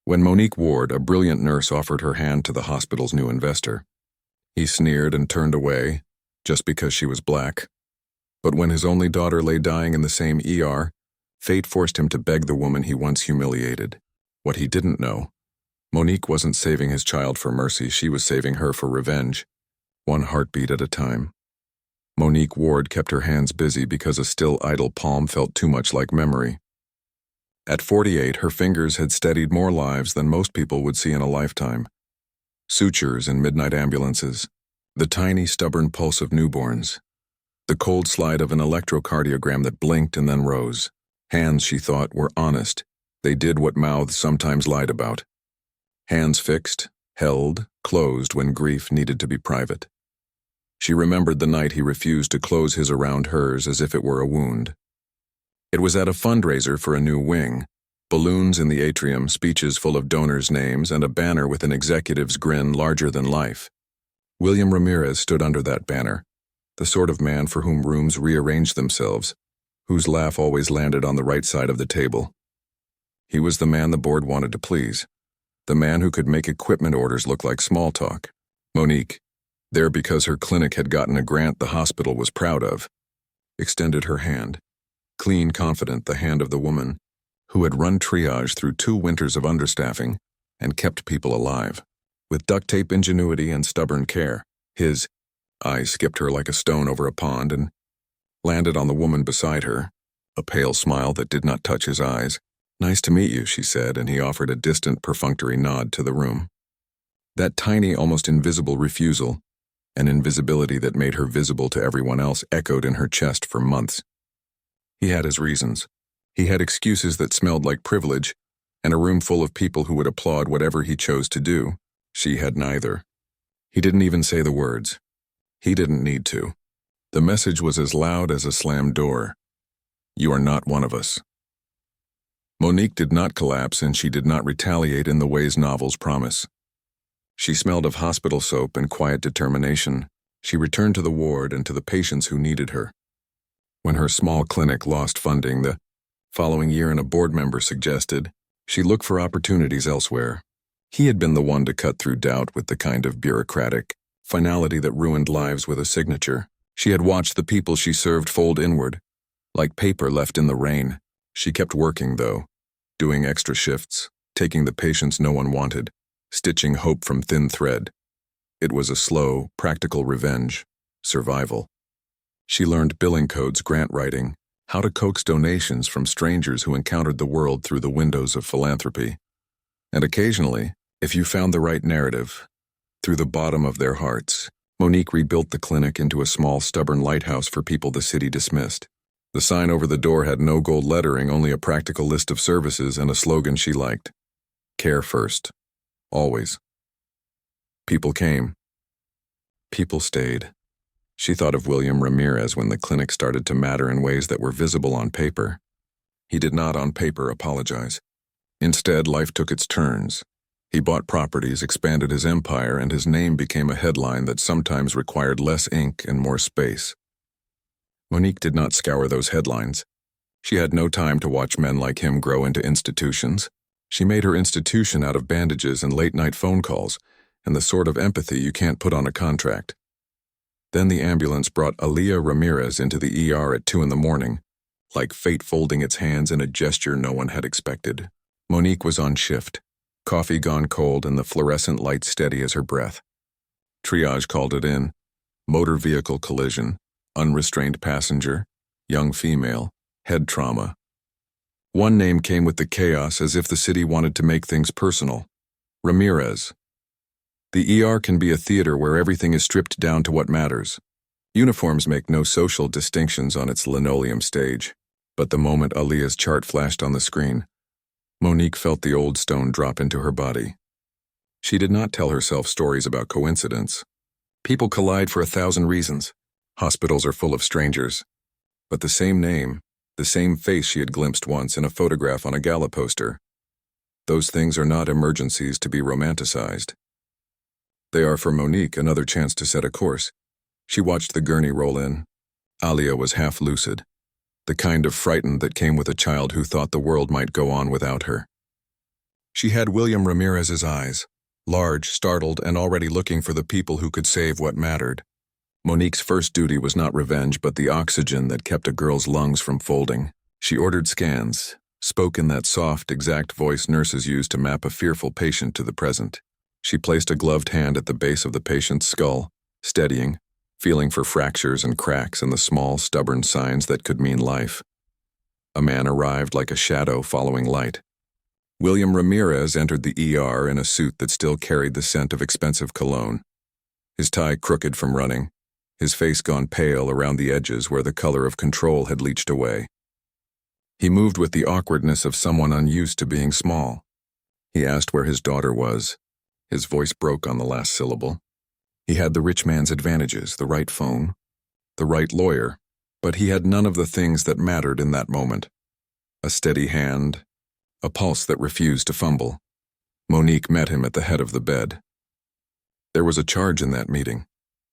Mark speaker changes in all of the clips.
Speaker 1: When Monique Ward, a brilliant nurse, offered her hand to the hospital's new investor, he sneered and turned away, just because she was black. But when his only daughter lay dying in the same ER, fate forced him to beg the woman he once humiliated. What he didn't know, Monique wasn't saving his child for mercy, she was saving her for revenge, one heartbeat at a time. Monique Ward kept her hands busy because a still idle palm felt too much like memory. At 48, her fingers had steadied more lives than most people would see in a lifetime. Sutures in midnight ambulances, the tiny stubborn pulse of newborns, the cold slide of an electrocardiogram that blinked and then rose. Hands, she thought, were honest. They did what mouths sometimes lied about. Hands fixed, held, closed when grief needed to be private. She remembered the night he refused to close his around hers as if it were a wound. It was at a fundraiser for a new wing. Balloons in the atrium, speeches full of donors' names, and a banner with an executive's grin larger than life. William Ramirez stood under that banner, the sort of man for whom rooms rearranged themselves, whose laugh always landed on the right side of the table. He was the man the board wanted to please, the man who could make equipment orders look like small talk. Monique, there because her clinic had gotten a grant the hospital was proud of, extended her hand, clean, confident, the hand of the woman who had run triage through 2 winters of understaffing and kept people alive. With duct tape ingenuity and stubborn care, his eyes skipped her like a stone over a pond and landed on the woman beside her, a pale smile that did not touch his eyes. "Nice to meet you," she said, and he offered a distant, perfunctory nod to the room. That tiny, almost invisible refusal, an invisibility that made her visible to everyone else, echoed in her chest for months. He had his reasons. He had excuses that smelled like privilege, and a room full of people who would applaud whatever he chose to do. She had neither. He didn't even say the words. He didn't need to. The message was as loud as a slammed door. "You are not one of us." Monique did not collapse, and she did not retaliate in the ways novels promise. She smelled of hospital soap and quiet determination. She returned to the ward and to the patients who needed her. When her small clinic lost funding the following year and a board member suggested she look for opportunities elsewhere, he had been the one to cut through doubt with the kind of bureaucratic finality that ruined lives with a signature. She had watched the people she served fold inward, like paper left in the rain. She kept working, though, doing extra shifts, taking the patients no one wanted, stitching hope from thin thread. It was a slow, practical revenge, survival. She learned billing codes, grant writing, how to coax donations from strangers who encountered the world through the windows of philanthropy. And occasionally, if you found the right narrative, through the bottom of their hearts, Monique rebuilt the clinic into a small, stubborn lighthouse for people the city dismissed. The sign over the door had no gold lettering, only a practical list of services and a slogan she liked. Care first. Always. People came. People stayed. She thought of William Ramirez when the clinic started to matter in ways that were visible on paper. He did not on paper apologize. Instead, life took its turns. He bought properties, expanded his empire, and his name became a headline that sometimes required less ink and more space. Monique did not scour those headlines. She had no time to watch men like him grow into institutions. She made her institution out of bandages and late-night phone calls, and the sort of empathy you can't put on a contract. Then the ambulance brought Aaliyah Ramirez into the ER at 2 a.m, like fate folding its hands in a gesture no one had expected. Monique was on shift, coffee gone cold and the fluorescent light steady as her breath. Triage called it in. Motor vehicle collision, unrestrained passenger, young female, head trauma. One name came with the chaos as if the city wanted to make things personal. Ramirez. The ER can be a theater where everything is stripped down to what matters. Uniforms make no social distinctions on its linoleum stage. But the moment Aaliyah's chart flashed on the screen, Monique felt the old stone drop into her body. She did not tell herself stories about coincidence. People collide for 1,000 reasons. Hospitals are full of strangers. But the same name, the same face she had glimpsed once in a photograph on a gala poster. Those things are not emergencies to be romanticized. They are for Monique another chance to set a course. She watched the gurney roll in. Aaliyah was half lucid, the kind of frightened that came with a child who thought the world might go on without her. She had William Ramirez's eyes, large, startled, and already looking for the people who could save what mattered. Monique's first duty was not revenge, but the oxygen that kept a girl's lungs from folding. She ordered scans, spoke in that soft, exact voice nurses use to map a fearful patient to the present. She placed a gloved hand at the base of the patient's skull, steadying, feeling for fractures and cracks and the small, stubborn signs that could mean life. A man arrived like a shadow following light. William Ramirez entered the ER in a suit that still carried the scent of expensive cologne. His tie crooked from running, his face gone pale around the edges where the color of control had leached away. He moved with the awkwardness of someone unused to being small. He asked where his daughter was. His voice broke on the last syllable. He had the rich man's advantages, the right phone, the right lawyer, but he had none of the things that mattered in that moment. A steady hand, a pulse that refused to fumble. Monique met him at the head of the bed. There was a charge in that meeting.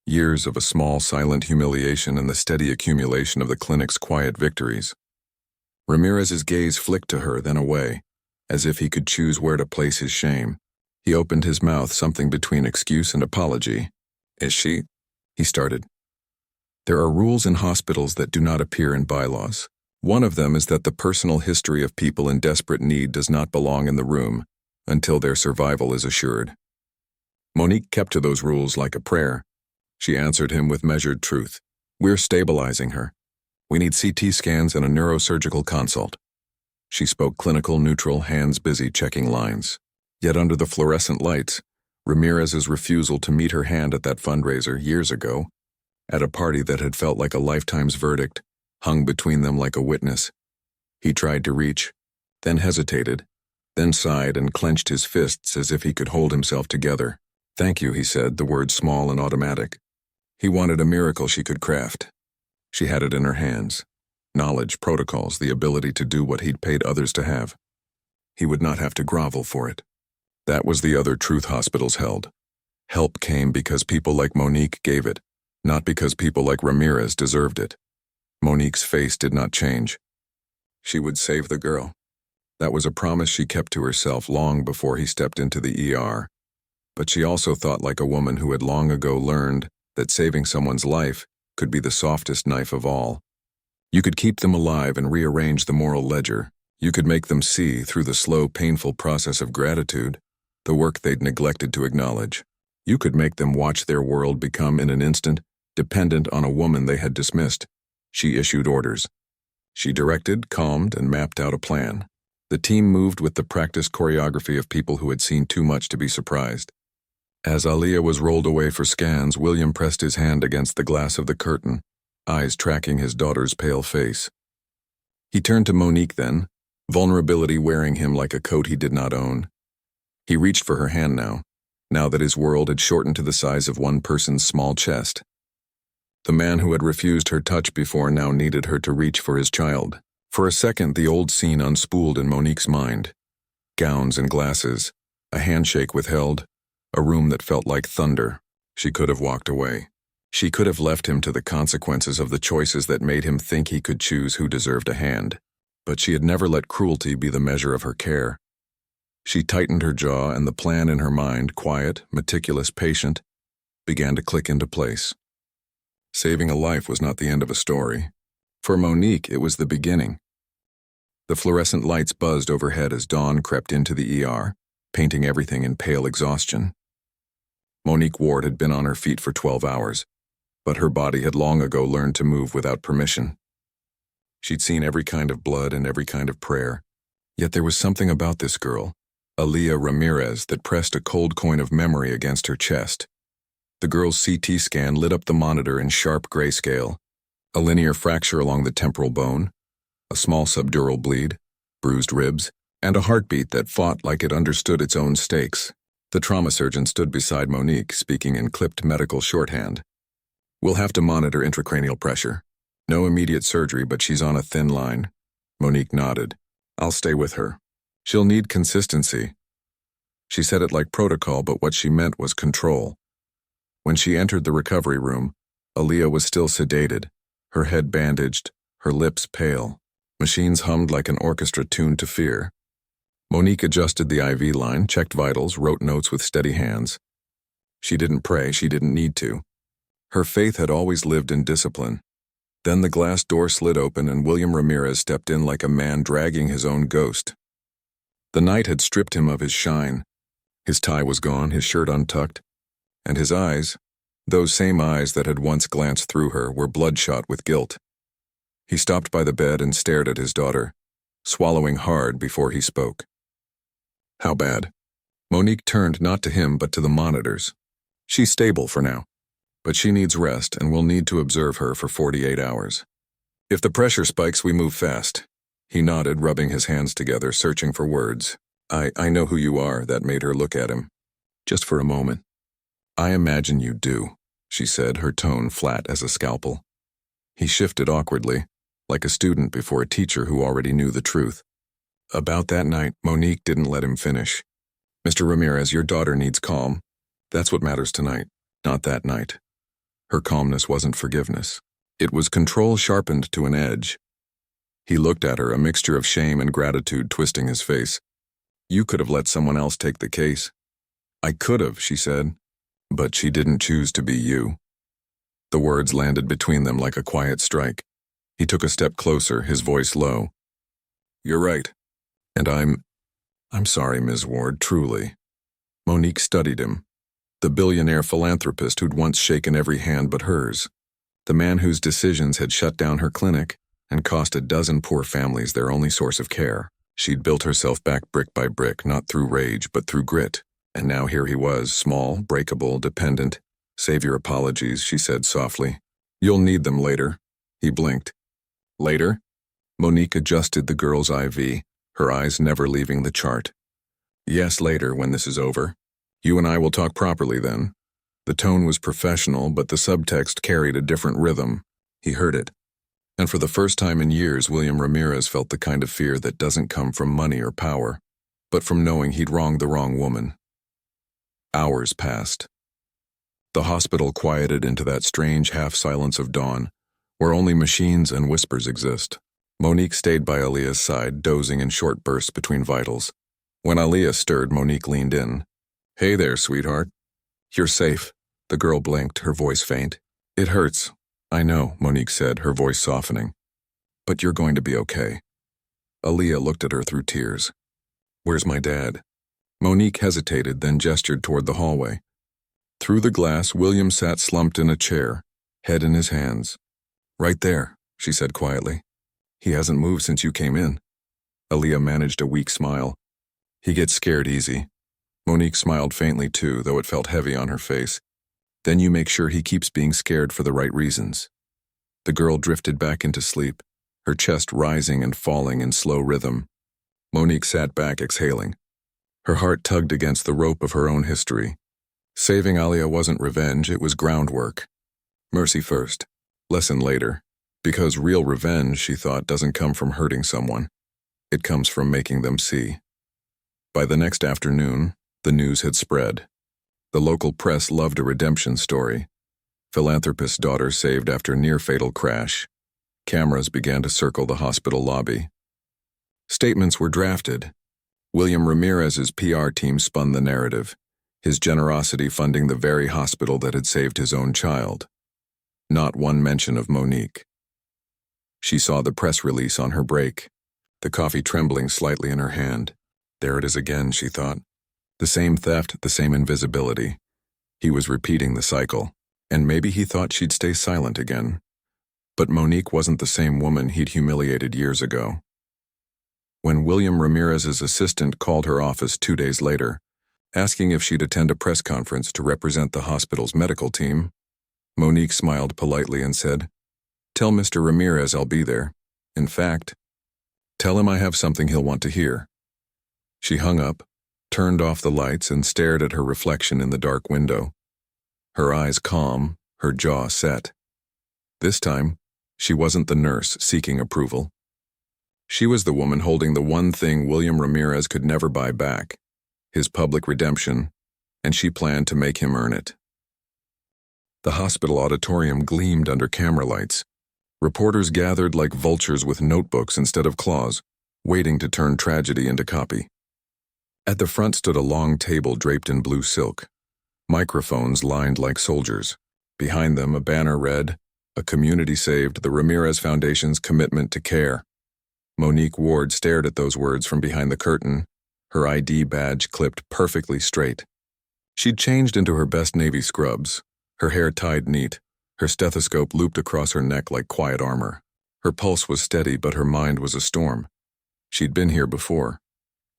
Speaker 1: Years of a small, silent humiliation and the steady accumulation of the clinic's quiet victories. Ramirez's gaze flicked to her, then away, as if he could choose where to place his shame. He opened his mouth, something between excuse and apology. "Is she?" he started. There are rules in hospitals that do not appear in bylaws. One of them is that the personal history of people in desperate need does not belong in the room until their survival is assured. Monique kept to those rules like a prayer. She answered him with measured truth. "We're stabilizing her. We need CT scans and a neurosurgical consult." She spoke clinical, neutral, hands busy checking lines. Yet under the fluorescent lights, Ramirez's refusal to meet her hand at that fundraiser years ago, at a party that had felt like a lifetime's verdict, hung between them like a witness. He tried to reach, then hesitated, then sighed and clenched his fists as if he could hold himself together. "Thank you," he said, the word small and automatic. He wanted a miracle she could craft. She had it in her hands. Knowledge, protocols, the ability to do what he'd paid others to have. He would not have to grovel for it. That was the other truth hospitals held. Help came because people like Monique gave it, not because people like Ramirez deserved it. Monique's face did not change. She would save the girl. That was a promise she kept to herself long before he stepped into the ER. But she also thought like a woman who had long ago learned that saving someone's life could be the softest knife of all. You could keep them alive and rearrange the moral ledger. You could make them see, through the slow, painful process of gratitude, the work they'd neglected to acknowledge. You could make them watch their world become in an instant dependent on a woman they had dismissed. She issued orders. She directed, calmed, and mapped out a plan. The team moved with the practiced choreography of people who had seen too much to be surprised. As Aaliyah was rolled away for scans, William pressed his hand against the glass of the curtain, eyes tracking his daughter's pale face. He turned to Monique then, vulnerability wearing him like a coat he did not own. He reached for her hand now that his world had shortened to the size of one person's small chest. The man who had refused her touch before now needed her to reach for his child. For a second, the old scene unspooled in Monique's mind. Gowns and glasses, a handshake withheld, a room that felt like thunder. She could have walked away. She could have left him to the consequences of the choices that made him think he could choose who deserved a hand. But she had never let cruelty be the measure of her care. She tightened her jaw, and the plan in her mind, quiet, meticulous, patient, began to click into place. Saving a life was not the end of a story. For Monique, it was the beginning. The fluorescent lights buzzed overhead as dawn crept into the ER, painting everything in pale exhaustion. Monique Ward had been on her feet for 12 hours, but her body had long ago learned to move without permission. She'd seen every kind of blood and every kind of prayer, yet there was something about this girl, Aaliyah Ramirez, that pressed a cold coin of memory against her chest. The girl's CT scan lit up the monitor in sharp grayscale, a linear fracture along the temporal bone, a small subdural bleed, bruised ribs, and a heartbeat that fought like it understood its own stakes. The trauma surgeon stood beside Monique, speaking in clipped medical shorthand. "We'll have to monitor intracranial pressure. No immediate surgery, but she's on a thin line." Monique nodded. "I'll stay with her. She'll need consistency." She said it like protocol, but what she meant was control. When she entered the recovery room, Aaliyah was still sedated, her head bandaged, her lips pale. Machines hummed like an orchestra tuned to fear. Monique adjusted the IV line, checked vitals, wrote notes with steady hands. She didn't pray, she didn't need to. Her faith had always lived in discipline. Then the glass door slid open and William Ramirez stepped in like a man dragging his own ghost. The night had stripped him of his shine. His tie was gone, his shirt untucked, and his eyes, those same eyes that had once glanced through her, were bloodshot with guilt. He stopped by the bed and stared at his daughter, swallowing hard before he spoke. How bad? Monique turned not to him but to the monitors. She's stable for now, but she needs rest and we'll need to observe her for 48 hours. If the pressure spikes, we move fast. He nodded, rubbing his hands together, searching for words. I know who you are. That made her look at him. Just for a moment. I imagine you do, she said, her tone flat as a scalpel. He shifted awkwardly, like a student before a teacher who already knew the truth. About that night, Monique didn't let him finish. Mr. Ramirez, your daughter needs calm. That's what matters tonight, not that night. Her calmness wasn't forgiveness. It was control sharpened to an edge. He looked at her, a mixture of shame and gratitude twisting his face. You could have let someone else take the case. I could have, she said, but she didn't choose to be you. The words landed between them like a quiet strike. He took a step closer, his voice low. You're right. And I'm sorry, Ms. Ward, truly. Monique studied him. The billionaire philanthropist who'd once shaken every hand but hers. The man whose decisions had shut down her clinic and cost a dozen poor families their only source of care. She'd built herself back brick by brick, not through rage, but through grit. And now here he was, small, breakable, dependent. Save your apologies, she said softly. You'll need them later. He blinked. Later? Monique adjusted the girl's IV, her eyes never leaving the chart. Yes, later, when this is over. You and I will talk properly then. The tone was professional, but the subtext carried a different rhythm. He heard it. And for the first time in years, William Ramirez felt the kind of fear that doesn't come from money or power, but from knowing he'd wronged the wrong woman. Hours passed. The hospital quieted into that strange half-silence of dawn, where only machines and whispers exist. Monique stayed by Aaliyah's side, dozing in short bursts between vitals. When Aaliyah stirred, Monique leaned in. Hey there, sweetheart. You're safe. The girl blinked, her voice faint. It hurts. I know, Monique said, her voice softening. But you're going to be okay. Aaliyah looked at her through tears. Where's my dad? Monique hesitated, then gestured toward the hallway. Through the glass, William sat slumped in a chair, head in his hands. Right there, she said quietly. He hasn't moved since you came in. Aaliyah managed a weak smile. He gets scared easy. Monique smiled faintly too, though it felt heavy on her face. Then you make sure he keeps being scared for the right reasons. The girl drifted back into sleep, her chest rising and falling in slow rhythm. Monique sat back, exhaling. Her heart tugged against the rope of her own history. Saving Aaliyah wasn't revenge, it was groundwork. Mercy first, lesson later. Because real revenge, she thought, doesn't come from hurting someone. It comes from making them see. By the next afternoon, the news had spread. The local press loved a redemption story. Philanthropist's daughter saved after near-fatal crash. Cameras began to circle the hospital lobby. Statements were drafted. William Ramirez's PR team spun the narrative, his generosity funding the very hospital that had saved his own child. Not one mention of Monique. She saw the press release on her break, the coffee trembling slightly in her hand. There it is again, she thought. The same theft, the same invisibility. He was repeating the cycle, and maybe he thought she'd stay silent again. But Monique wasn't the same woman he'd humiliated years ago. When William Ramirez's assistant called her office 2 days later, asking if she'd attend a press conference to represent the hospital's medical team, Monique smiled politely and said, "Tell Mr. Ramirez I'll be there. In fact, tell him I have something he'll want to hear." She hung up, turned off the lights, and stared at her reflection in the dark window. Her eyes calm, her jaw set. This time, she wasn't the nurse seeking approval. She was the woman holding the one thing William Ramirez could never buy back, his public redemption, and she planned to make him earn it. The hospital auditorium gleamed under camera lights. Reporters gathered like vultures with notebooks instead of claws, waiting to turn tragedy into copy. At the front stood a long table draped in blue silk. Microphones lined like soldiers. Behind them, a banner read, "A community saved, the Ramirez Foundation's commitment to care." Monique Ward stared at those words from behind the curtain, her ID badge clipped perfectly straight. She'd changed into her best navy scrubs, her hair tied neat, her stethoscope looped across her neck like quiet armor. Her pulse was steady, but her mind was a storm. She'd been here before,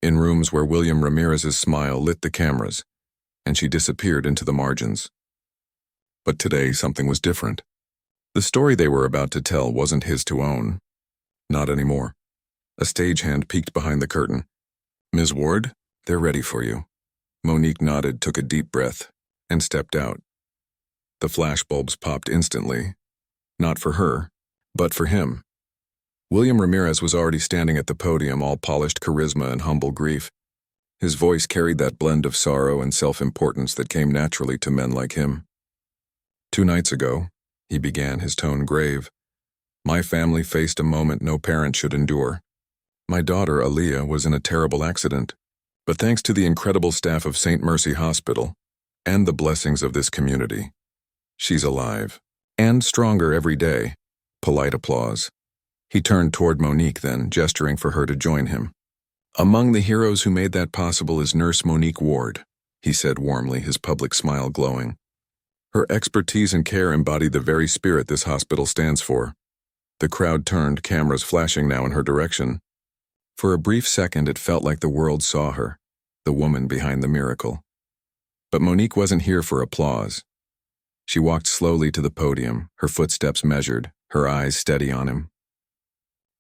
Speaker 1: in rooms where William Ramirez's smile lit the cameras, and she disappeared into the margins. But today, something was different. The story they were about to tell wasn't his to own. Not anymore. A stagehand peeked behind the curtain. "Ms. Ward, they're ready for you." Monique nodded, took a deep breath, and stepped out. The flashbulbs popped instantly. Not for her, but for him. William Ramirez was already standing at the podium, all polished charisma and humble grief. His voice carried that blend of sorrow and self-importance that came naturally to men like him. "2 nights ago," he began, his tone grave, "my family faced a moment no parent should endure. My daughter, Aaliyah, was in a terrible accident, but thanks to the incredible staff of St. Mercy Hospital and the blessings of this community, she's alive, and stronger every day." Polite applause. He turned toward Monique then, gesturing for her to join him. "Among the heroes who made that possible is Nurse Monique Ward," he said warmly, his public smile glowing. "Her expertise and care embody the very spirit this hospital stands for." The crowd turned, cameras flashing now in her direction. For a brief second, it felt like the world saw her, the woman behind the miracle. But Monique wasn't here for applause. She walked slowly to the podium, her footsteps measured, her eyes steady on him.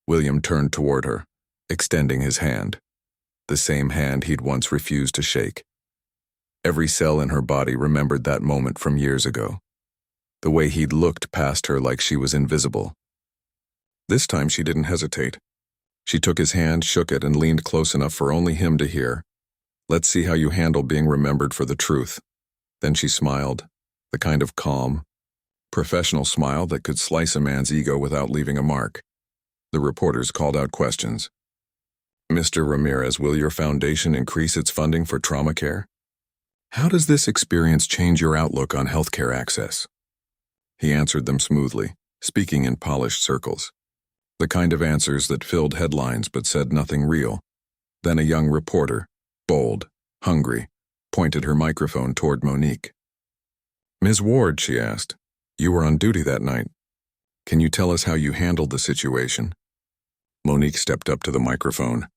Speaker 1: William turned toward her, extending his hand, the same hand he'd once refused to shake. Every cell in her body remembered that moment from years ago, the way he'd looked past her like she was invisible. This time she didn't hesitate. She took his hand, shook it, and leaned close enough for only him to hear. "Let's see how you handle being remembered for the truth." Then she smiled, the kind of calm, professional smile that could slice a man's ego without leaving a mark. The reporters called out questions. "Mr. Ramirez, will your foundation increase its funding for trauma care? How does this experience change your outlook on healthcare access?" He answered them smoothly, speaking in polished circles. The kind of answers that filled headlines but said nothing real. Then a young reporter, bold, hungry, pointed her microphone toward Monique. "Ms. Ward," she asked, "you were on duty that night. Can you tell us how you handled the situation?" Monique stepped up to the microphone.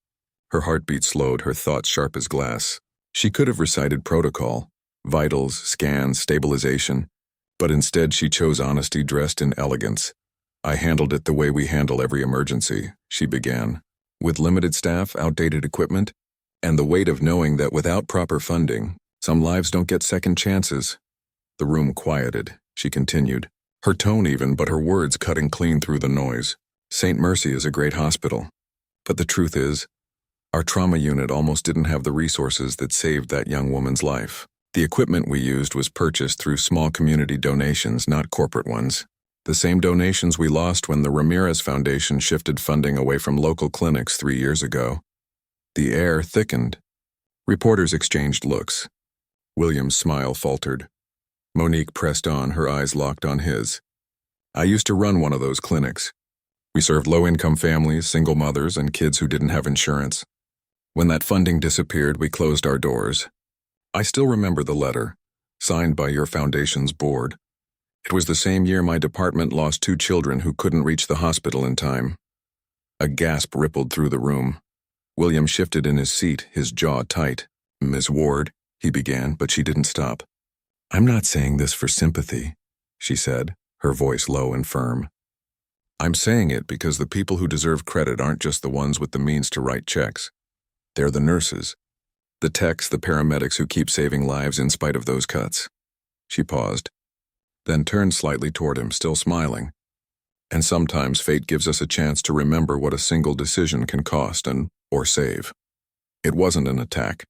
Speaker 1: Her heartbeat slowed, her thoughts sharp as glass. She could have recited protocol, vitals, scans, stabilization, but instead she chose honesty dressed in elegance. "I handled it the way we handle every emergency," she began, "with limited staff, outdated equipment, and the weight of knowing that without proper funding, some lives don't get second chances." The room quieted. She continued, her tone even, but her words cutting clean through the noise. "St. Mercy is a great hospital, but the truth is, our trauma unit almost didn't have the resources that saved that young woman's life. The equipment we used was purchased through small community donations, not corporate ones. The same donations we lost when the Ramirez Foundation shifted funding away from local clinics 3 years ago." The air thickened. Reporters exchanged looks. William's smile faltered. Monique pressed on, her eyes locked on his. "I used to run one of those clinics. We served low-income families, single mothers, and kids who didn't have insurance. When that funding disappeared, we closed our doors. I still remember the letter, signed by your foundation's board. It was the same year my department lost 2 children who couldn't reach the hospital in time." A gasp rippled through the room. William shifted in his seat, his jaw tight. "Ms. Ward," he began, but she didn't stop. "I'm not saying this for sympathy," she said, her voice low and firm. "I'm saying it because the people who deserve credit aren't just the ones with the means to write checks. They're the nurses, the techs, the paramedics who keep saving lives in spite of those cuts." She paused, then turned slightly toward him, still smiling. "And sometimes fate gives us a chance to remember what a single decision can cost or save." It wasn't an attack.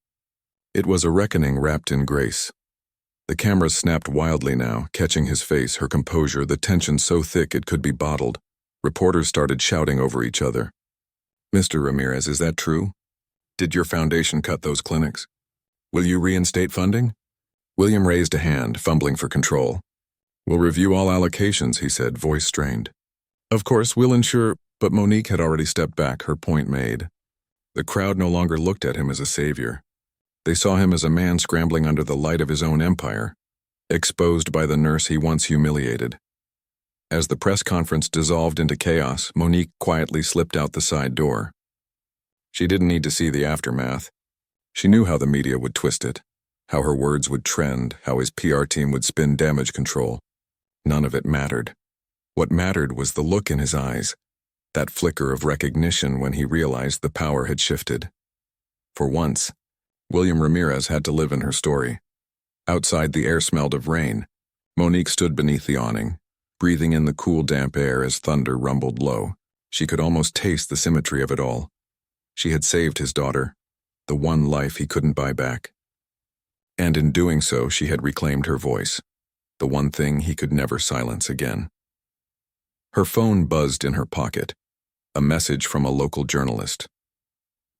Speaker 1: It was a reckoning wrapped in grace. The cameras snapped wildly now, catching his face, her composure, the tension so thick it could be bottled. Reporters started shouting over each other. "Mr. Ramirez, is that true? Did your foundation cut those clinics? Will you reinstate funding? William raised a hand, fumbling for control. We'll review all allocations, he said, voice strained. Of course, we'll ensure, but Monique had already stepped back, her point made. The crowd no longer looked at him as a savior. They saw him as a man scrambling under the light of his own empire, exposed by the nurse he once humiliated. As the press conference dissolved into chaos, Monique quietly slipped out the side door. She didn't need to see the aftermath. She knew how the media would twist it, how her words would trend, how his PR team would spin damage control. None of it mattered. What mattered was the look in his eyes, that flicker of recognition when he realized the power had shifted. For once, William Ramirez had to live in her story. Outside, the air smelled of rain. Monique stood beneath the awning, breathing in the cool, damp air as thunder rumbled low. She could almost taste the symmetry of it all. She had saved his daughter, the one life he couldn't buy back. And in doing so, she had reclaimed her voice, the one thing he could never silence again. Her phone buzzed in her pocket, a message from a local journalist.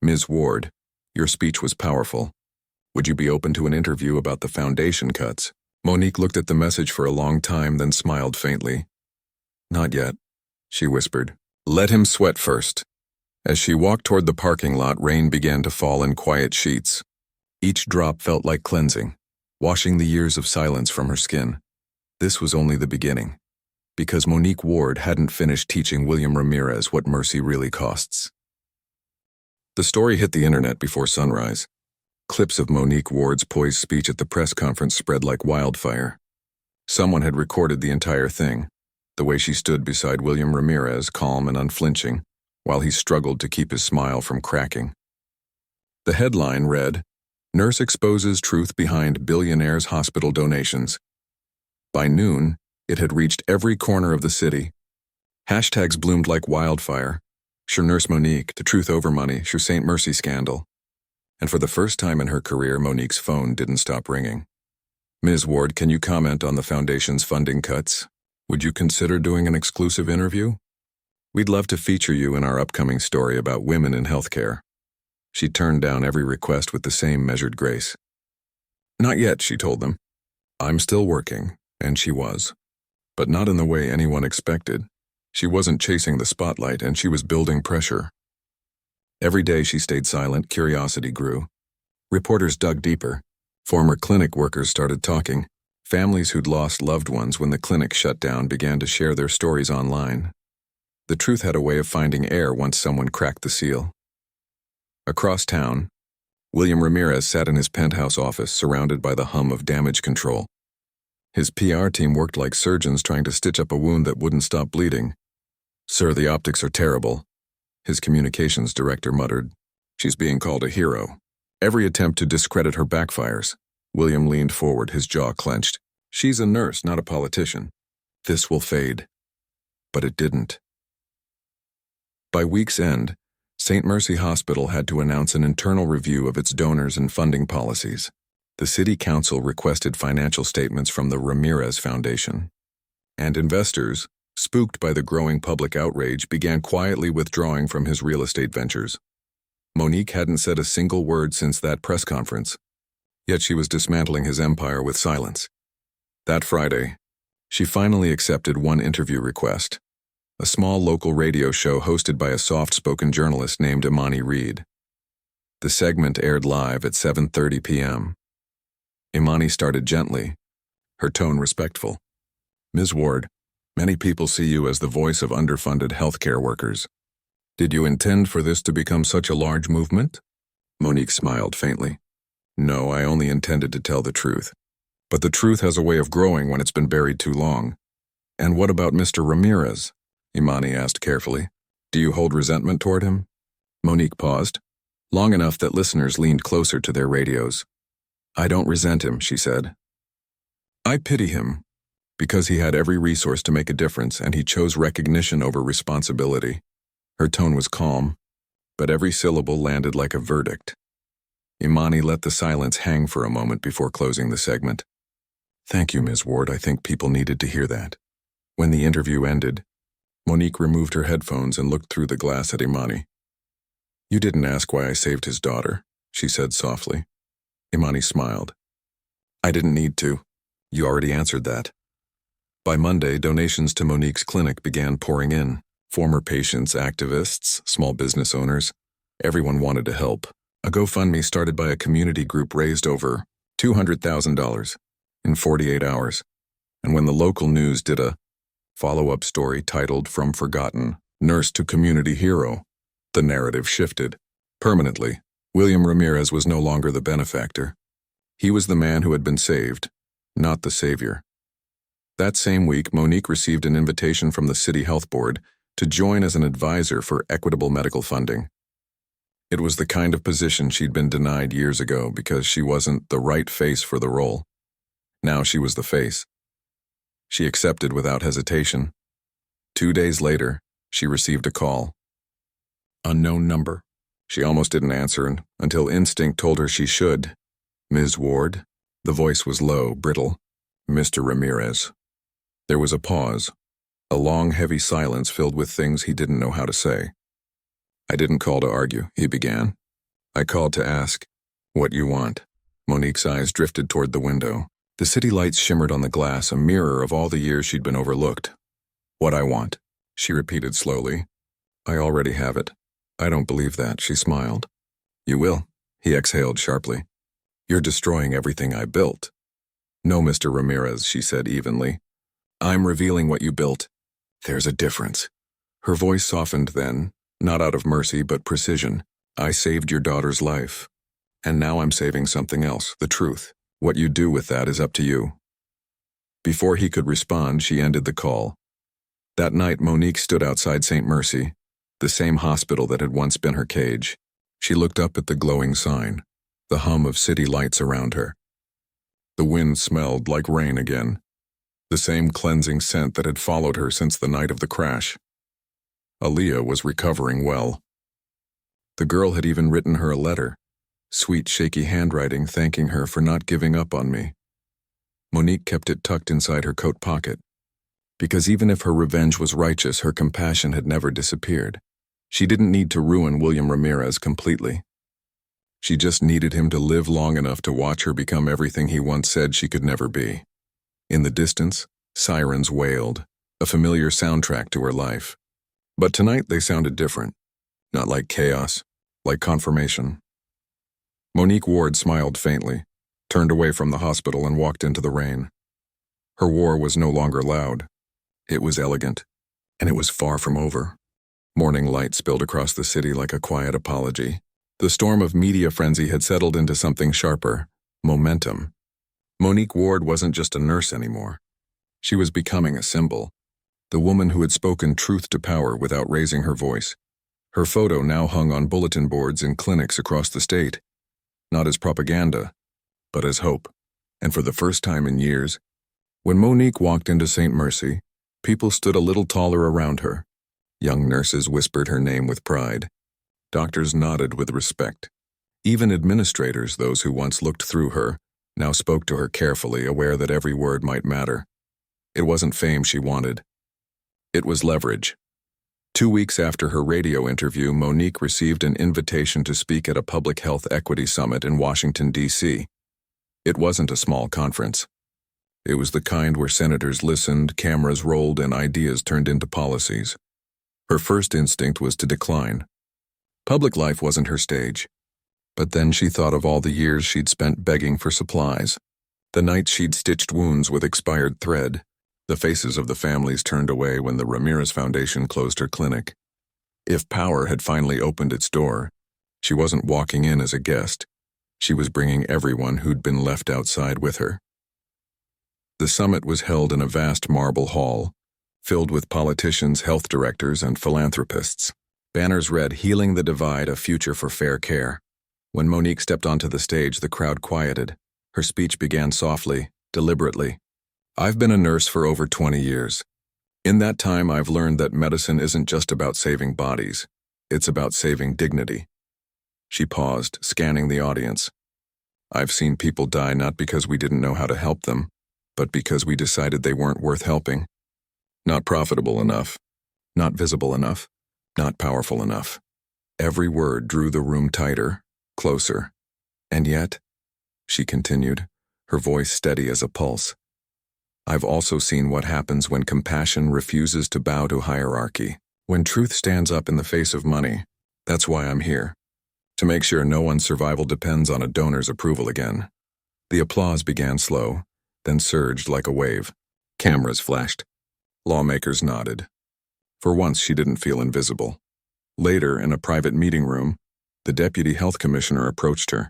Speaker 1: Ms. Ward, your speech was powerful. Would you be open to an interview about the foundation cuts? Monique looked at the message for a long time, then smiled faintly. Not yet, she whispered. Let him sweat first. As she walked toward the parking lot, rain began to fall in quiet sheets. Each drop felt like cleansing, washing the years of silence from her skin. This was only the beginning, because Monique Ward hadn't finished teaching William Ramirez what mercy really costs. The story hit the internet before sunrise. Clips of Monique Ward's poised speech at the press conference spread like wildfire. Someone had recorded the entire thing, the way she stood beside William Ramirez, calm and unflinching, while he struggled to keep his smile from cracking. The headline read, Nurse exposes truth behind billionaire's hospital donations. By noon, it had reached every corner of the city. Hashtags bloomed like wildfire. Sure Nurse Monique, the truth over money, sure St. Mercy scandal. And for the first time in her career, Monique's phone didn't stop ringing. Ms. Ward, can you comment on the foundation's funding cuts? Would you consider doing an exclusive interview? We'd love to feature you in our upcoming story about women in healthcare. She turned down every request with the same measured grace. Not yet, she told them. I'm still working, and she was. But not in the way anyone expected. She wasn't chasing the spotlight, and she was building pressure. Every day she stayed silent, curiosity grew. Reporters dug deeper. Former clinic workers started talking. Families who'd lost loved ones when the clinic shut down began to share their stories online. The truth had a way of finding air once someone cracked the seal. Across town, William Ramirez sat in his penthouse office, surrounded by the hum of damage control. His PR team worked like surgeons trying to stitch up a wound that wouldn't stop bleeding. Sir, the optics are terrible, his communications director muttered. She's being called a hero. Every attempt to discredit her backfires. William leaned forward, his jaw clenched. She's a nurse, not a politician. This will fade. But it didn't. By week's end, St. Mercy Hospital had to announce an internal review of its donors and funding policies. The city council requested financial statements from the Ramirez Foundation. And investors, spooked by the growing public outrage, began quietly withdrawing from his real estate ventures. Monique hadn't said a single word since that press conference, yet she was dismantling his empire with silence. That Friday, she finally accepted one interview request. A small local radio show hosted by a soft-spoken journalist named Imani Reed. The segment aired live at 7:30 p.m. Imani started gently, her tone respectful. Ms. Ward, many people see you as the voice of underfunded healthcare workers. Did you intend for this to become such a large movement? Monique smiled faintly. No, I only intended to tell the truth. But the truth has a way of growing when it's been buried too long. And what about Mr. Ramirez? Imani asked carefully. Do you hold resentment toward him? Monique paused, long enough that listeners leaned closer to their radios. I don't resent him, she said. I pity him, because he had every resource to make a difference and he chose recognition over responsibility. Her tone was calm, but every syllable landed like a verdict. Imani let the silence hang for a moment before closing the segment. Thank you, Ms. Ward. I think people needed to hear that. When the interview ended, Monique removed her headphones and looked through the glass at Imani. You didn't ask why I saved his daughter, she said softly. Imani smiled. I didn't need to. You already answered that. By Monday, donations to Monique's clinic began pouring in. Former patients, activists, small business owners. Everyone wanted to help. A GoFundMe started by a community group raised over $200,000 in 48 hours. And when the local news did a follow-up story titled From Forgotten Nurse to Community Hero, the narrative shifted. Permanently, William Ramirez was no longer the benefactor. He was the man who had been saved, not the savior. That same week, Monique received an invitation from the City Health Board to join as an advisor for equitable medical funding. It was the kind of position she'd been denied years ago because she wasn't the right face for the role. Now she was the face. She accepted without hesitation. 2 days later, she received a call. Unknown number. She almost didn't answer until instinct told her she should. Ms. Ward? The voice was low, brittle. Mr. Ramirez. There was a pause. A long, heavy silence filled with things he didn't know how to say. I didn't call to argue, he began. I called to ask, what you want. Monique's eyes drifted toward the window. The city lights shimmered on the glass, a mirror of all the years she'd been overlooked. What I want, she repeated slowly. I already have it. I don't believe that, she smiled. You will, he exhaled sharply. You're destroying everything I built. No, Mr. Ramirez, she said evenly. I'm revealing what you built. There's a difference. Her voice softened then, not out of mercy but precision. I saved your daughter's life. And now I'm saving something else, the truth. What you do with that is up to you. Before he could respond, she ended the call. That night, Monique stood outside St. Mercy, the same hospital that had once been her cage. She looked up at the glowing sign, the hum of city lights around her. The wind smelled like rain again, the same cleansing scent that had followed her since the night of the crash. Aaliyah was recovering well. The girl had even written her a letter, sweet, shaky handwriting thanking her for not giving up on me. Monique kept it tucked inside her coat pocket, because even if her revenge was righteous, her compassion had never disappeared. She didn't need to ruin William Ramirez completely. She just needed him to live long enough to watch her become everything he once said she could never be. In the distance, sirens wailed, a familiar soundtrack to her life. But tonight they sounded different. Not like chaos, like confirmation. Monique Ward smiled faintly, turned away from the hospital and walked into the rain. Her war was no longer loud. It was elegant, and it was far from over. Morning light spilled across the city like a quiet apology. The storm of media frenzy had settled into something sharper, momentum. Monique Ward wasn't just a nurse anymore. She was becoming a symbol, the woman who had spoken truth to power without raising her voice. Her photo now hung on bulletin boards in clinics across the state, not as propaganda, but as hope. And for the first time in years, when Monique walked into St. Mercy, people stood a little taller around her. Young nurses whispered her name with pride. Doctors nodded with respect. Even administrators, those who once looked through her, now spoke to her carefully, aware that every word might matter. It wasn't fame she wanted. It was leverage. 2 weeks after her radio interview, Monique received an invitation to speak at a public health equity summit in Washington, D.C. It wasn't a small conference. It was the kind where senators listened, cameras rolled, and ideas turned into policies. Her first instinct was to decline. Public life wasn't her stage. But then she thought of all the years she'd spent begging for supplies, the nights she'd stitched wounds with expired thread, the faces of the families turned away when the Ramirez Foundation closed her clinic. If power had finally opened its door, she wasn't walking in as a guest. She was bringing everyone who'd been left outside with her. The summit was held in a vast marble hall, filled with politicians, health directors, and philanthropists. Banners read, "Healing the Divide, a Future for Fair Care." When Monique stepped onto the stage, the crowd quieted. Her speech began softly, deliberately. I've been a nurse for over 20 years. In that time, I've learned that medicine isn't just about saving bodies. It's about saving dignity. She paused, scanning the audience. I've seen people die not because we didn't know how to help them, but because we decided they weren't worth helping. Not profitable enough, not visible enough, not powerful enough. Every word drew the room tighter, closer. And yet, she continued, her voice steady as a pulse, I've also seen what happens when compassion refuses to bow to hierarchy. When truth stands up in the face of money. That's why I'm here. To make sure no one's survival depends on a donor's approval again. The applause began slow, then surged like a wave. Cameras flashed. Lawmakers nodded. For once, she didn't feel invisible. Later, in a private meeting room, the deputy health commissioner approached her.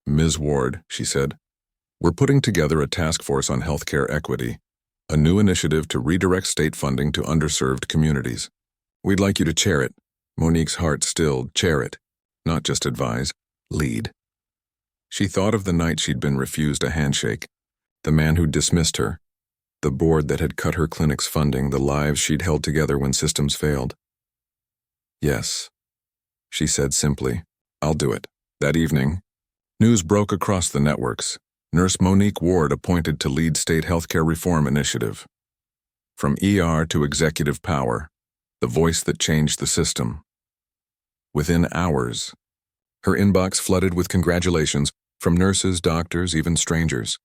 Speaker 1: Ms. Ward, she said, we're putting together a task force on healthcare equity, a new initiative to redirect state funding to underserved communities. We'd like you to chair it. Monique's heart stilled. Chair it. Not just advise, lead. She thought of the night she'd been refused a handshake, the man who'd dismissed her, the board that had cut her clinic's funding, the lives she'd held together when systems failed. Yes, she said simply, I'll do it. That evening, news broke across the networks. Nurse Monique Ward appointed to lead state healthcare reform initiative. From ER to executive power, the voice that changed the system. Within hours, her inbox flooded with congratulations from nurses, doctors, even strangers.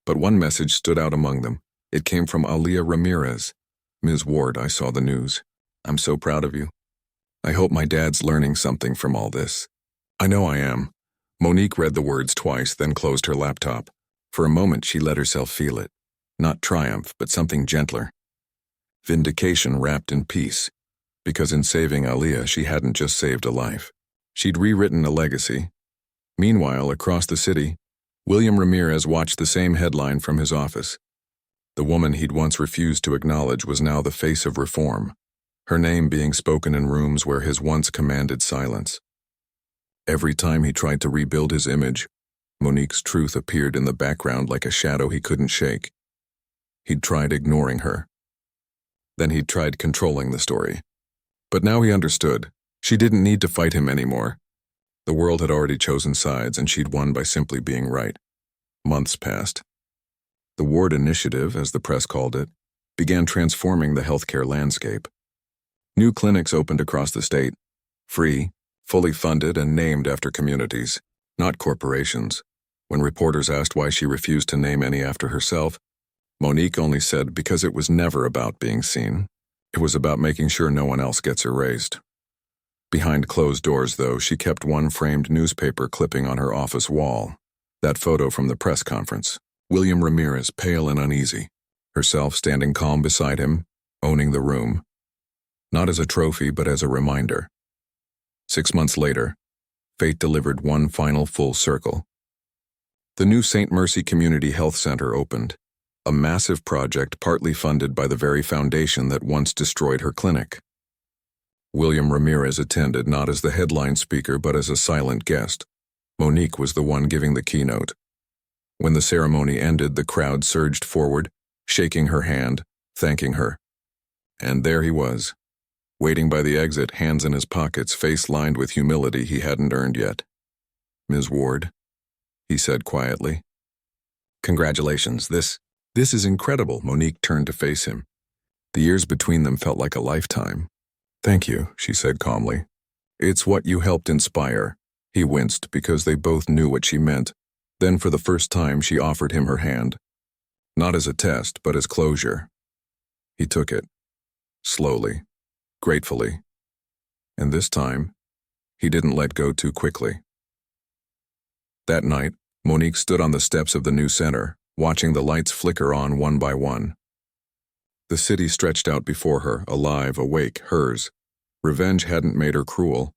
Speaker 1: But one message stood out among them. It came from Aaliyah Ramirez. Ms. Ward, I saw the news. I'm so proud of you. I hope my dad's learning something from all this. I know I am. Monique read the words twice, then closed her laptop. For a moment, she let herself feel it. Not triumph, but something gentler. Vindication wrapped in peace. Because in saving Aaliyah, she hadn't just saved a life. She'd rewritten a legacy. Meanwhile, across the city, William Ramirez watched the same headline from his office. The woman he'd once refused to acknowledge was now the face of reform, her name being spoken in rooms where his once commanded silence. Every time he tried to rebuild his image, Monique's truth appeared in the background like a shadow he couldn't shake. He'd tried ignoring her. Then he'd tried controlling the story. But now he understood. She didn't need to fight him anymore. The world had already chosen sides, and she'd won by simply being right. Months passed. The Ward Initiative, as the press called it, began transforming the healthcare landscape. New clinics opened across the state, free, fully funded, and named after communities, not corporations. When reporters asked why she refused to name any after herself, Monique only said because it was never about being seen. It was about making sure no one else gets erased. Behind closed doors, though, she kept one framed newspaper clipping on her office wall. That photo from the press conference. William Ramirez, pale and uneasy. Herself standing calm beside him, owning the room. Not as a trophy, but as a reminder. 6 months later, fate delivered one final full circle. The new St. Mercy Community Health Center opened, a massive project partly funded by the very foundation that once destroyed her clinic. William Ramirez attended not as the headline speaker but as a silent guest. Monique was the one giving the keynote. When the ceremony ended, the crowd surged forward, shaking her hand, thanking her. And there he was, waiting by the exit, hands in his pockets, face lined with humility he hadn't earned yet. Ms. Ward, he said quietly. Congratulations, this is incredible. Monique turned to face him. The years between them felt like a lifetime. Thank you, she said calmly. It's what you helped inspire. He winced because they both knew what she meant. Then for the first time she offered him her hand. Not as a test, but as closure. He took it. Slowly. Gratefully. And this time, he didn't let go too quickly. That night, Monique stood on the steps of the new center, watching the lights flicker on one by one. The city stretched out before her, alive, awake, hers. Revenge hadn't made her cruel.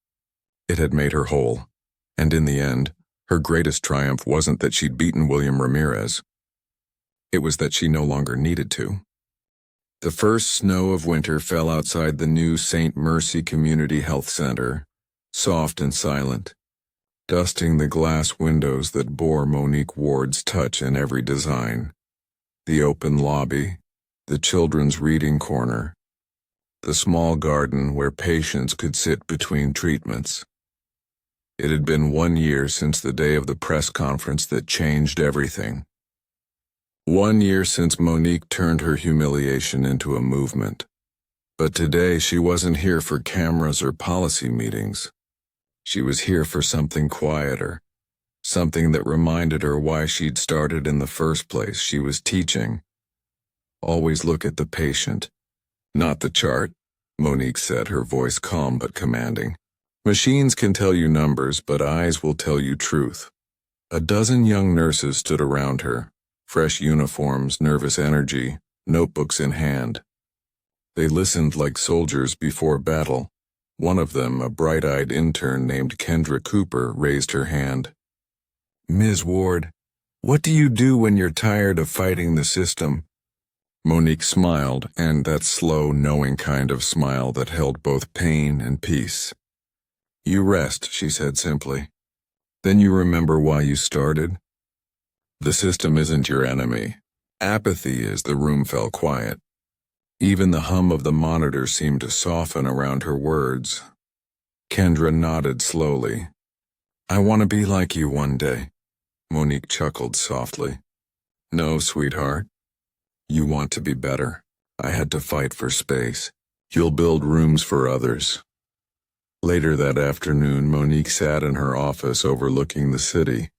Speaker 1: It had made her whole. And in the end, her greatest triumph wasn't that she'd beaten William Ramirez. It was that she no longer needed to. The first snow of winter fell outside the new St. Mercy Community Health Center, soft and silent, dusting the glass windows that bore Monique Ward's touch in every design. The open lobby, the children's reading corner, the small garden where patients could sit between treatments. It had been 1 year since the day of the press conference that changed everything. 1 year since Monique turned her humiliation into a movement. But today she wasn't here for cameras or policy meetings. She was here for something quieter, something that reminded her why she'd started in the first place. She was teaching. Always look at the patient, not the chart, Monique said, her voice calm but commanding. Machines can tell you numbers, but eyes will tell you truth. A dozen young nurses stood around her, fresh uniforms, nervous energy, notebooks in hand. They listened like soldiers before battle. One of them, a bright-eyed intern named Kendra Cooper, raised her hand. Ms. Ward, what do you do when you're tired of fighting the system? Monique smiled, and that slow, knowing kind of smile that held both pain and peace. You rest, she said simply. Then you remember why you started. The system isn't your enemy. Apathy is. The room fell quiet. Even the hum of the monitor seemed to soften around her words. Kendra nodded slowly. I want to be like you one day. Monique chuckled softly. No, sweetheart. You want to be better. I had to fight for space. You'll build rooms for others. Later that afternoon, Monique sat in her office overlooking the city.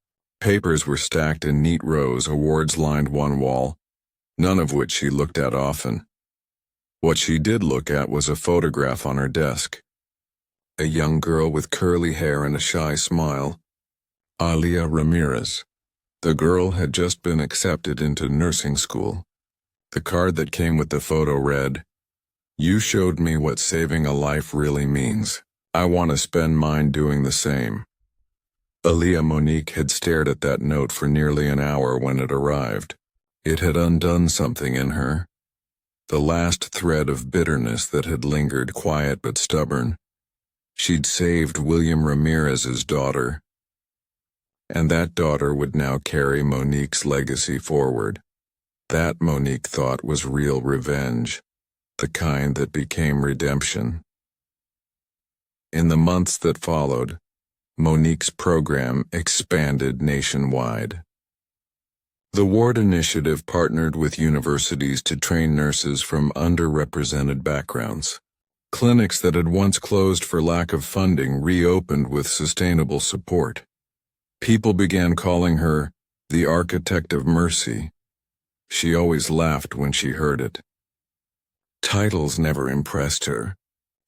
Speaker 1: Papers were stacked in neat rows, awards lined one wall, none of which she looked at often. What she did look at was a photograph on her desk. A young girl with curly hair and a shy smile. Alia Ramirez. The girl had just been accepted into nursing school. The card that came with the photo read, You showed me what saving a life really means. I want to spend mine doing the same. Alia Monique had stared at that note for nearly an hour when it arrived. It had undone something in her. The last thread of bitterness that had lingered, quiet but stubborn. She'd saved William Ramirez's daughter. And that daughter would now carry Monique's legacy forward. That, Monique thought, was real revenge, the kind that became redemption. In the months that followed, Monique's program expanded nationwide. The Ward Initiative partnered with universities to train nurses from underrepresented backgrounds. Clinics that had once closed for lack of funding reopened with sustainable support. People began calling her the Architect of Mercy. She always laughed when she heard it. Titles never impressed her.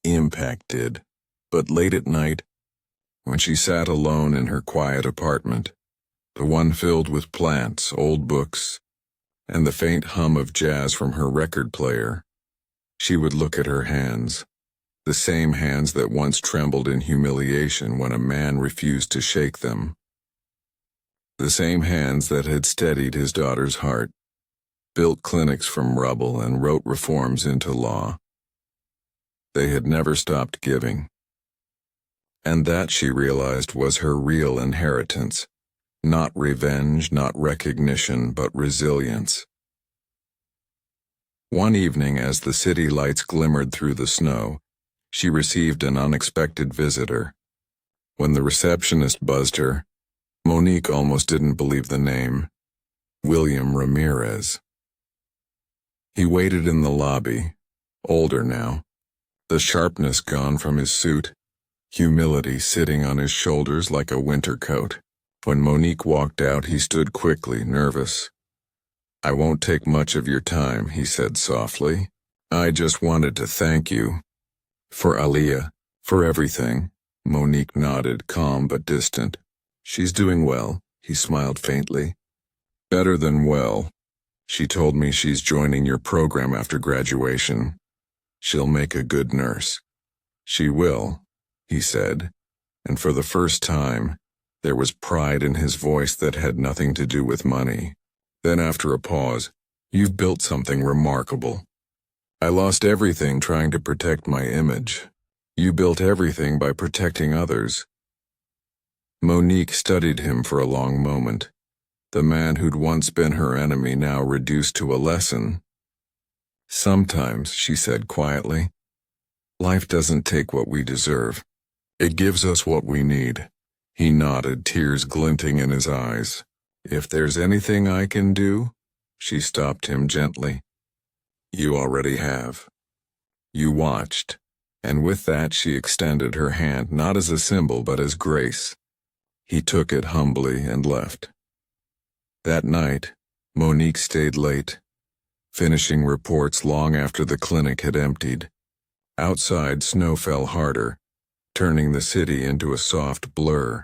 Speaker 1: Impact did. But late at night, when she sat alone in her quiet apartment, the one filled with plants, old books, and the faint hum of jazz from her record player, she would look at her hands, the same hands that once trembled in humiliation when a man refused to shake them. The same hands that had steadied his daughter's heart, built clinics from rubble, and wrote reforms into law. They had never stopped giving. And that, she realized, was her real inheritance. Not revenge, not recognition, but resilience. One evening, as the city lights glimmered through the snow, she received an unexpected visitor. When the receptionist buzzed her, Monique almost didn't believe the name. William Ramirez. He waited in the lobby, older now, the sharpness gone from his suit, humility sitting on his shoulders like a winter coat. When Monique walked out, he stood quickly, nervous. I won't take much of your time, he said softly. I just wanted to thank you. For Alia, for everything. Monique nodded, calm but distant. She's doing well, he smiled faintly. Better than well. She told me she's joining your program after graduation. She'll make a good nurse. She will, he said, and for the first time, there was pride in his voice that had nothing to do with money. Then after a pause, you've built something remarkable. I lost everything trying to protect my image. You built everything by protecting others. Monique studied him for a long moment. The man who'd once been her enemy now reduced to a lesson. Sometimes, she said quietly, life doesn't take what we deserve. It gives us what we need. He nodded, tears glinting in his eyes. If there's anything I can do, she stopped him gently. You already have. You watched. And with that she extended her hand not as a symbol but as grace. He took it humbly and left. That night, Monique stayed late, finishing reports long after the clinic had emptied. Outside, snow fell harder, turning the city into a soft blur.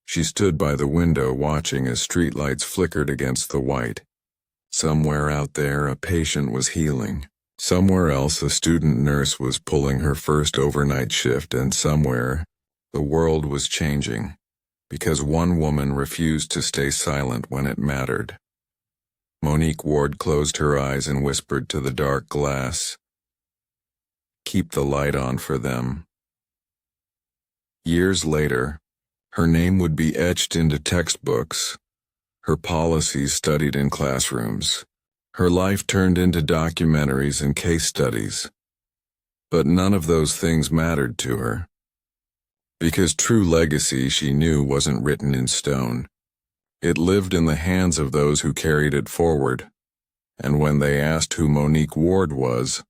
Speaker 1: She stood by the window watching as streetlights flickered against the white. Somewhere out there, a patient was healing. Somewhere else, a student nurse was pulling her first overnight shift, and somewhere, the world was changing, because one woman refused to stay silent when it mattered. Monique Ward closed her eyes and whispered to the dark glass, "Keep the light on for them." Years later, her name would be etched into textbooks, her policies studied in classrooms, her life turned into documentaries and case studies. But none of those things mattered to her, because true legacy, she knew, wasn't written in stone. It lived in the hands of those who carried it forward. And when they asked who Monique Ward was,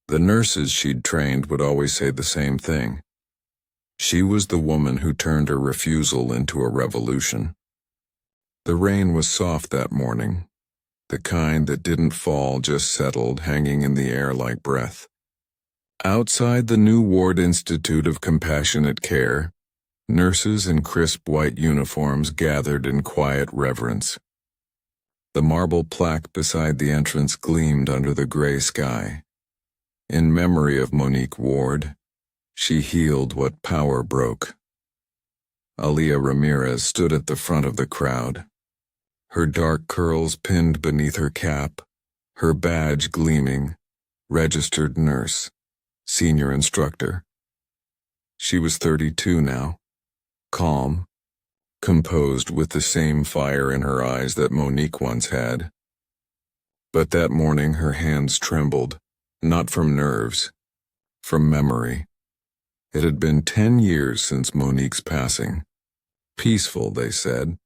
Speaker 1: the nurses she'd trained would always say the same thing. She was the woman who turned her refusal into a revolution. The rain was soft that morning, the kind that didn't fall, just settled, hanging in the air like breath. Outside the new Ward Institute of Compassionate Care, nurses in crisp white uniforms gathered in quiet reverence. The marble plaque beside the entrance gleamed under the gray sky. In memory of Monique Ward, she healed what power broke. Aaliyah Ramirez stood at the front of the crowd, her dark curls pinned beneath her cap, her badge gleaming, registered nurse, senior instructor. She was 32 now, calm, composed, with the same fire in her eyes that Monique once had. But that morning her hands trembled, not from nerves, from memory. It had been 10 years since Monique's passing. Peaceful, they said.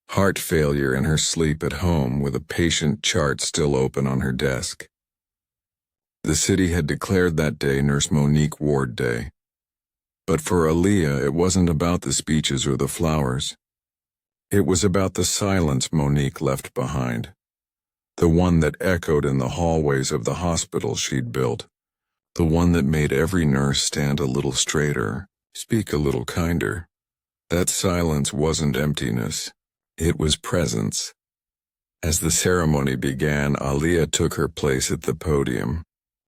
Speaker 1: Heart failure in her sleep at home, with a patient chart still open on her desk. The city had declared that day Nurse Monique Ward Day. But for Aaliyah, it wasn't about the speeches or the flowers. It was about the silence Monique left behind, the one that echoed in the hallways of the hospital she'd built, the one that made every nurse stand a little straighter, speak a little kinder. That silence wasn't emptiness. It was presence. As the ceremony began, Aaliyah took her place at the podium.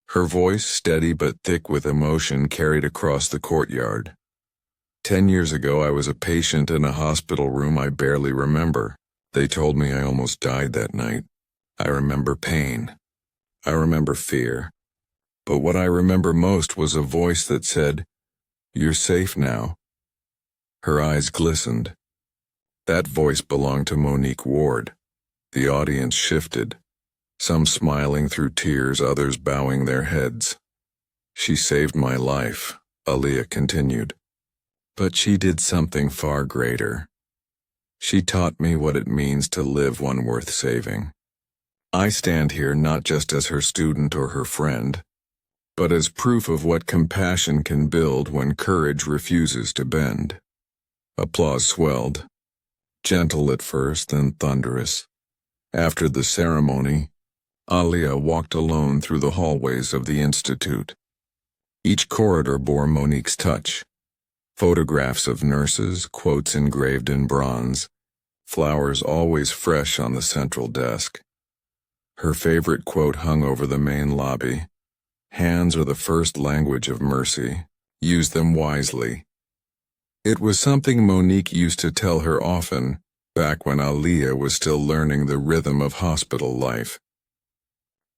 Speaker 1: Her voice, steady but thick with emotion, carried across the courtyard. 10 years ago, I was a patient in a hospital room I barely remember. They told me I almost died that night. I remember pain. I remember fear. But what I remember most was a voice that said, "You're safe now." Her eyes glistened. That voice belonged to Monique Ward. The audience shifted, some smiling through tears, others bowing their heads. "She saved my life," Aaliyah continued. "But she did something far greater. She taught me what it means to live one worth saving." I stand here not just as her student or her friend, but as proof of what compassion can build when courage refuses to bend. Applause swelled, gentle at first, then thunderous. After the ceremony, Aaliyah walked alone through the hallways of the Institute. Each corridor bore Monique's touch. Photographs of nurses, quotes engraved in bronze, flowers always fresh on the central desk. Her favorite quote hung over the main lobby: "Hands are the first language of mercy. Use them wisely." It was something Monique used to tell her often, back when Aaliyah was still learning the rhythm of hospital life.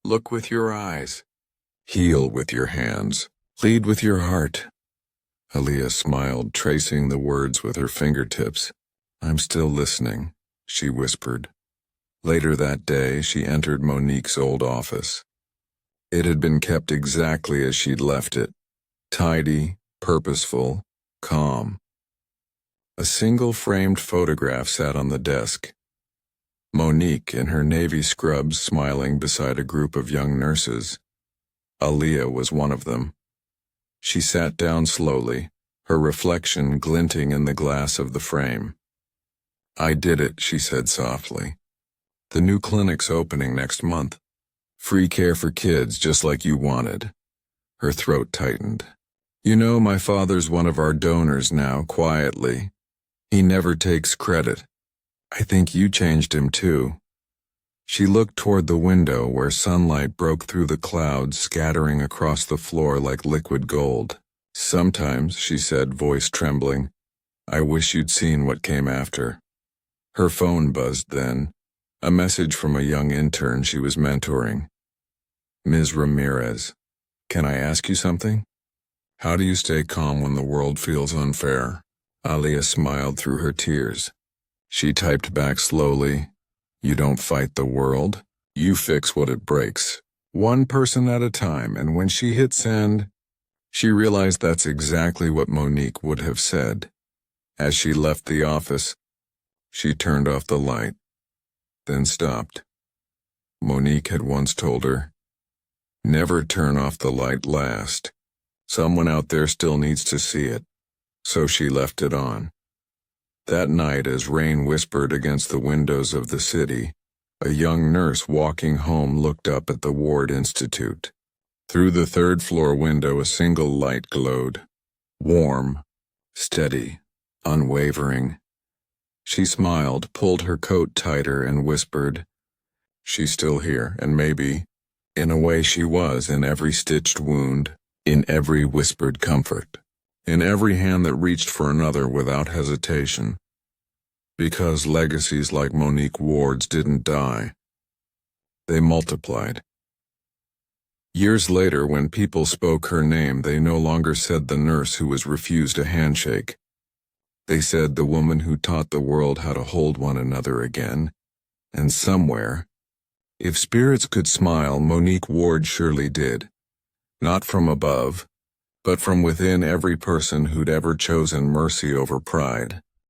Speaker 1: Look with your eyes. Heal with your hands. Lead with your heart. Aaliyah smiled, tracing the words with her fingertips. "I'm still listening," she whispered. Later that day, she entered Monique's old office. It had been kept exactly as she'd left it, tidy, purposeful, calm. A single framed photograph sat on the desk. Monique, in her navy scrubs, smiling beside a group of young nurses. Aaliyah was one of them. She sat down slowly, her reflection glinting in the glass of the frame. "I did it," she said softly. "The new clinic's opening next month. Free care for kids just like you wanted." Her throat tightened. "You know, my father's one of our donors now, quietly. He never takes credit. I think you changed him too." She looked toward the window where sunlight broke through the clouds, scattering across the floor like liquid gold. "Sometimes," she said, voice trembling, "I wish you'd seen what came after." Her phone buzzed then, a message from a young intern she was mentoring. "Ms. Ramirez, can I ask you something? How do you stay calm when the world feels unfair?" Alia smiled through her tears. She typed back slowly, "You don't fight the world, you fix what it breaks, one person at a time." And when she hit send, she realized that's exactly what Monique would have said. As she left the office, she turned off the light, then stopped. Monique had once told her, "Never turn off the light last. Someone out there still needs to see it." So she left it on. That night, as rain whispered against the windows of the city, a young nurse walking home looked up at the Ward Institute. Through the third-floor window a single light glowed. Warm, steady, unwavering. She smiled, pulled her coat tighter, and whispered, "She's still here, and maybe, in a way she was, in every stitched wound, in every whispered comfort, in every hand that reached for another without hesitation. Because legacies like Monique Ward's didn't die. They multiplied." Years later, when people spoke her name, they no longer said the nurse who was refused a handshake. They said the woman who taught the world how to hold one another again. And somewhere, if spirits could smile, Monique Ward surely did. Not from above, but from within every person who'd ever chosen mercy over pride.